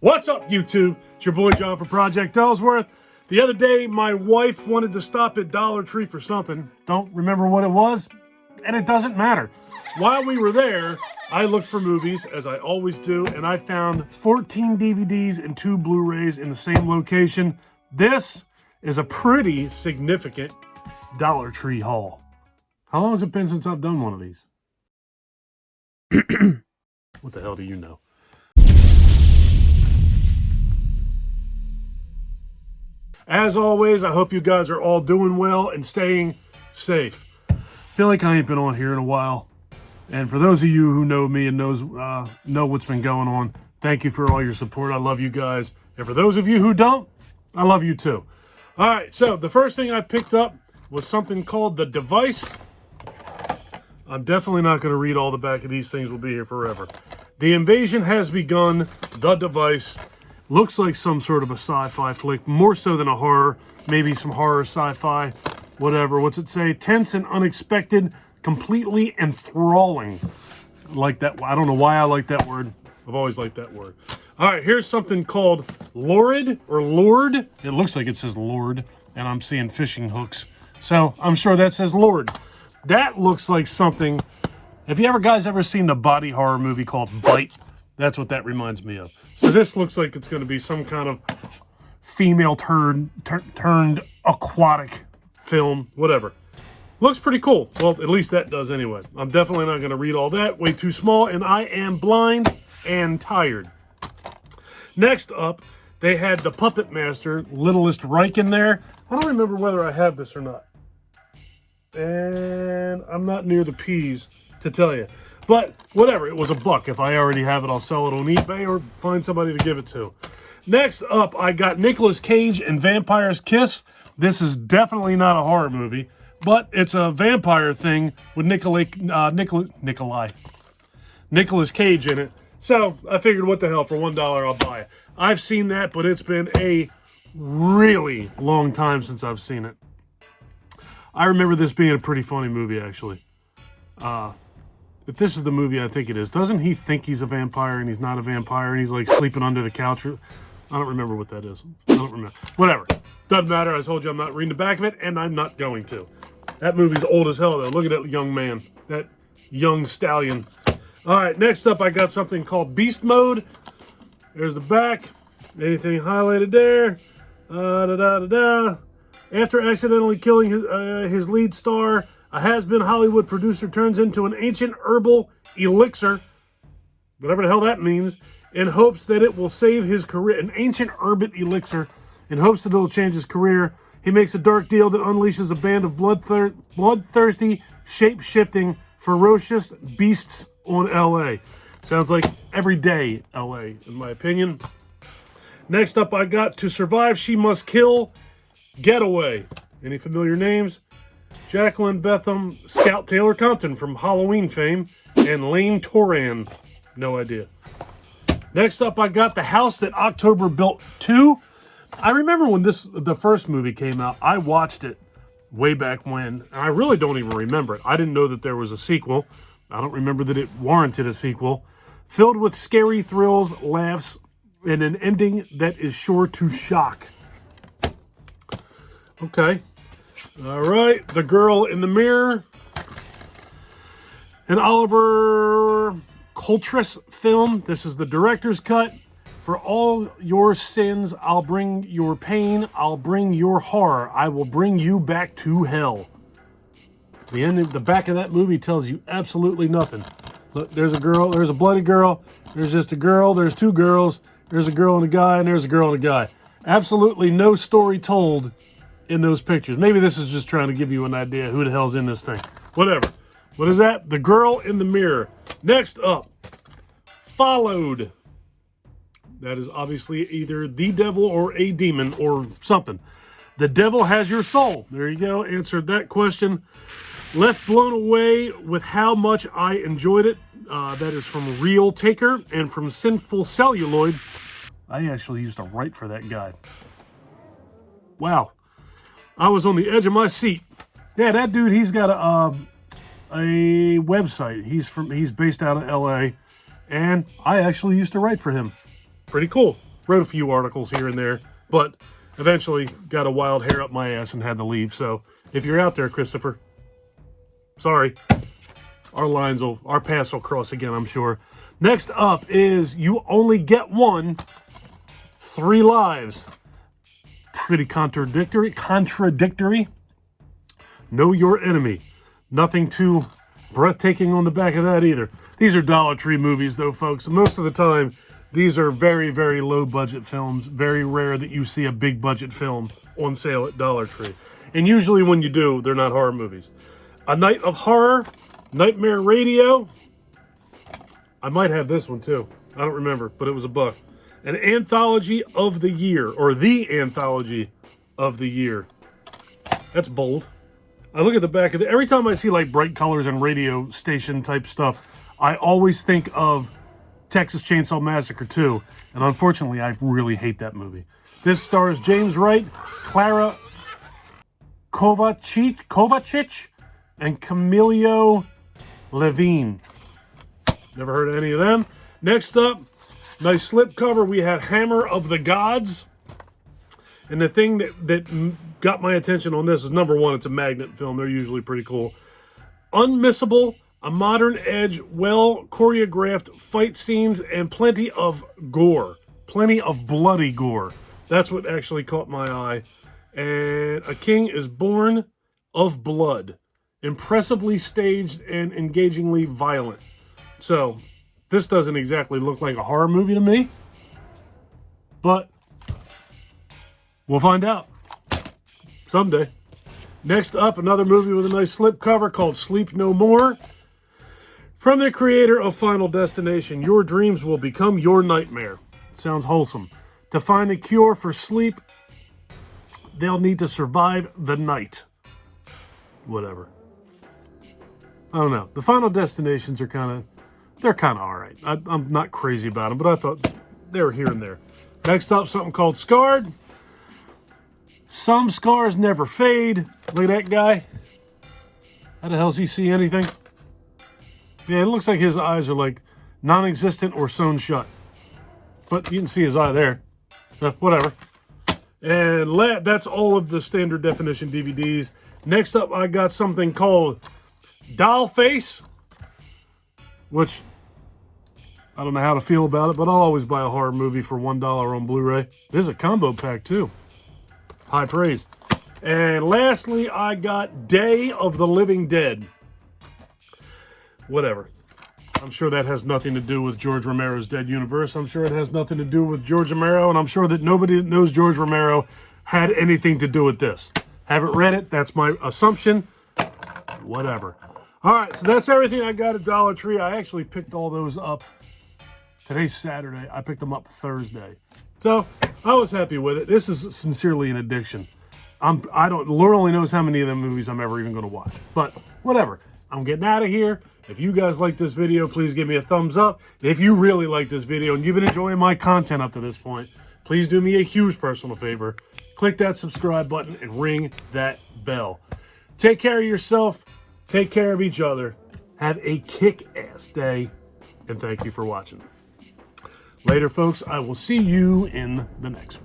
What's up, YouTube? It's your boy John from Project Ellsworth. The other day, my wife wanted to stop at Dollar Tree for something. Don't remember what it was, and it doesn't matter. While we were there, I looked for movies, as I always do, and I found 14 DVDs and 2 Blu-rays in the same location. This is a pretty significant Dollar Tree haul. How long has it been since I've done one of these? What the hell do you know? As always, I hope you guys are all doing well and staying safe. I feel like I ain't been on here in a while. And for those of you who know me and know what's been going on, thank you for all your support. I love you guys. And for those of you who don't, I love you too. All right, so the first thing I picked up was something called The Device. I'm definitely not going to read all the back of these things. We'll be here forever. The Invasion Has Begun, The Device. Looks like some sort of a sci-fi flick, more so than a horror. Maybe some horror, sci-fi, whatever. What's it say? Tense and unexpected, completely enthralling. Like that. I don't know why I like that word. I've always liked that word. All right, here's something called Lurid or Lord. It looks like it says Lord, and I'm seeing fishing hooks. So I'm sure that says Lord. That looks like something. Have you guys ever seen the body horror movie called Bite? That's what that reminds me of. So this looks like it's going to be some kind of female turned aquatic film, whatever. Looks pretty cool. Well, at least that does anyway. I'm definitely not going to read all that. Way too small, and I am blind and tired. Next up, they had the Puppet Master, Littlest Reich in there. I don't remember whether I have this or not. And I'm not near the P's to tell you. But whatever, it was $1. If I already have it, I'll sell it on eBay or find somebody to give it to. Next up, I got Nicolas Cage and Vampire's Kiss. This is definitely not a horror movie, but it's a vampire thing with Nicolas Cage in it. So I figured, what the hell, for $1 I'll buy it. I've seen that, but it's been a really long time since I've seen it. I remember this being a pretty funny movie, actually. If this is the movie I think it is, doesn't he think he's a vampire and he's not a vampire and he's like sleeping under the couch? I don't remember what that is. I don't remember. Whatever. Doesn't matter. I told you I'm not reading the back of it, and I'm not going to. That movie's old as hell, though. Look at that young man. That young stallion. All right, next up I got something called Beast Mode. There's the back. Anything highlighted there? After accidentally killing his lead star, a has-been Hollywood producer turns into an ancient herbal elixir, whatever the hell that means, in hopes that it will save his career. An ancient herbal elixir, in hopes that it will change his career. He makes a dark deal that unleashes a band of bloodthirsty, shape-shifting, ferocious beasts on LA. Sounds like everyday LA, in my opinion. Next up, I got To Survive, She Must Kill, Getaway. Any familiar names? Jacqueline Betham, Scout Taylor Compton from Halloween fame, and Lane Toran. No idea. Next up, I got The House That October Built 2. I remember when the first movie came out, I watched it way back when, and I really don't even remember it. I didn't know that there was a sequel. I don't remember that it warranted a sequel. Filled with scary thrills, laughs, and an ending that is sure to shock. Okay. All right, The Girl in the Mirror. An Oliver Coltress film. This is the director's cut. For all your sins, I'll bring your pain. I'll bring your horror. I will bring you back to hell. The back of that movie tells you absolutely nothing. Look, there's a girl. There's a bloody girl. There's just a girl. There's 2 girls. There's a girl and a guy, and there's a girl and a guy. Absolutely no story told in those pictures. Maybe this is just trying to give you an idea who the hell's in this thing. Whatever. What is that? The Girl in the Mirror. Next up, Followed. That is obviously either the devil or a demon or something. The Devil Has Your Soul. There you go. Answered that question. Left blown away with how much I enjoyed it. That is from Real Taker and from Sinful Celluloid. I actually used to write for that guy. Wow. I was on the edge of my seat. Yeah, that dude, he's got a website. He's based out of LA, and I actually used to write for him. Pretty cool. Wrote a few articles here and there, but eventually got a wild hair up my ass and had to leave. So if you're out there, Christopher, sorry. Our paths will cross again, I'm sure. Next up is You Only Get One, 3 Lives. Pretty contradictory. Know Your Enemy. Nothing too breathtaking on the back of that either. These are Dollar Tree movies, though, folks. Most of the time, these are very, very low-budget films. Very rare that you see a big-budget film on sale at Dollar Tree. And usually when you do, they're not horror movies. A Night of Horror, Nightmare Radio. I might have this one, too. I don't remember, but it was $1. An Anthology of the Year, or the Anthology of the Year. That's bold. I look at the back of it. Every time I see like bright colors and radio station type stuff, I always think of Texas Chainsaw Massacre 2. And unfortunately, I really hate that movie. This stars James Wright, Clara Kovacic, and Camilo Levine. Never heard of any of them. Next up, nice slipcover. We had Hammer of the Gods. And the thing that got my attention on this is, number one, it's a magnet film. They're usually pretty cool. Unmissable, a modern edge, well choreographed fight scenes, and plenty of gore. Plenty of bloody gore. That's what actually caught my eye. And A King is Born of Blood. Impressively staged and engagingly violent. So, this doesn't exactly look like a horror movie to me. But we'll find out someday. Next up, another movie with a nice slipcover called Sleep No More. From the creator of Final Destination, your dreams will become your nightmare. Sounds wholesome. To find a cure for sleep, they'll need to survive the night. Whatever. I don't know. The Final Destinations are they're kind of all right. I'm not crazy about them, but I thought they were here and there. Next up, something called Scarred. Some scars never fade. Look at that guy. How the hell does he see anything? Yeah, it looks like his eyes are like non-existent or sewn shut. But you can see his eye there. Whatever. And that's all of the standard definition DVDs. Next up, I got something called Dollface, which I don't know how to feel about it, but I'll always buy a horror movie for $1 on Blu-ray. There's a combo pack, too. High praise. And lastly, I got Day of the Living Dead. Whatever. I'm sure that has nothing to do with George Romero's Dead Universe. I'm sure it has nothing to do with George Romero, and I'm sure that nobody that knows George Romero had anything to do with this. Haven't read it. That's my assumption. Whatever. All right, so that's everything I got at Dollar Tree. I actually picked all those up. Today's Saturday. I picked them up Thursday. So I was happy with it. This is sincerely an addiction. Lord only knows how many of them movies I'm ever even going to watch. But whatever. I'm getting out of here. If you guys like this video, please give me a thumbs up. If you really like this video and you've been enjoying my content up to this point, please do me a huge personal favor. Click that subscribe button and ring that bell. Take care of yourself. Take care of each other. Have a kick-ass day. And thank you for watching. Later, folks. I will see you in the next one.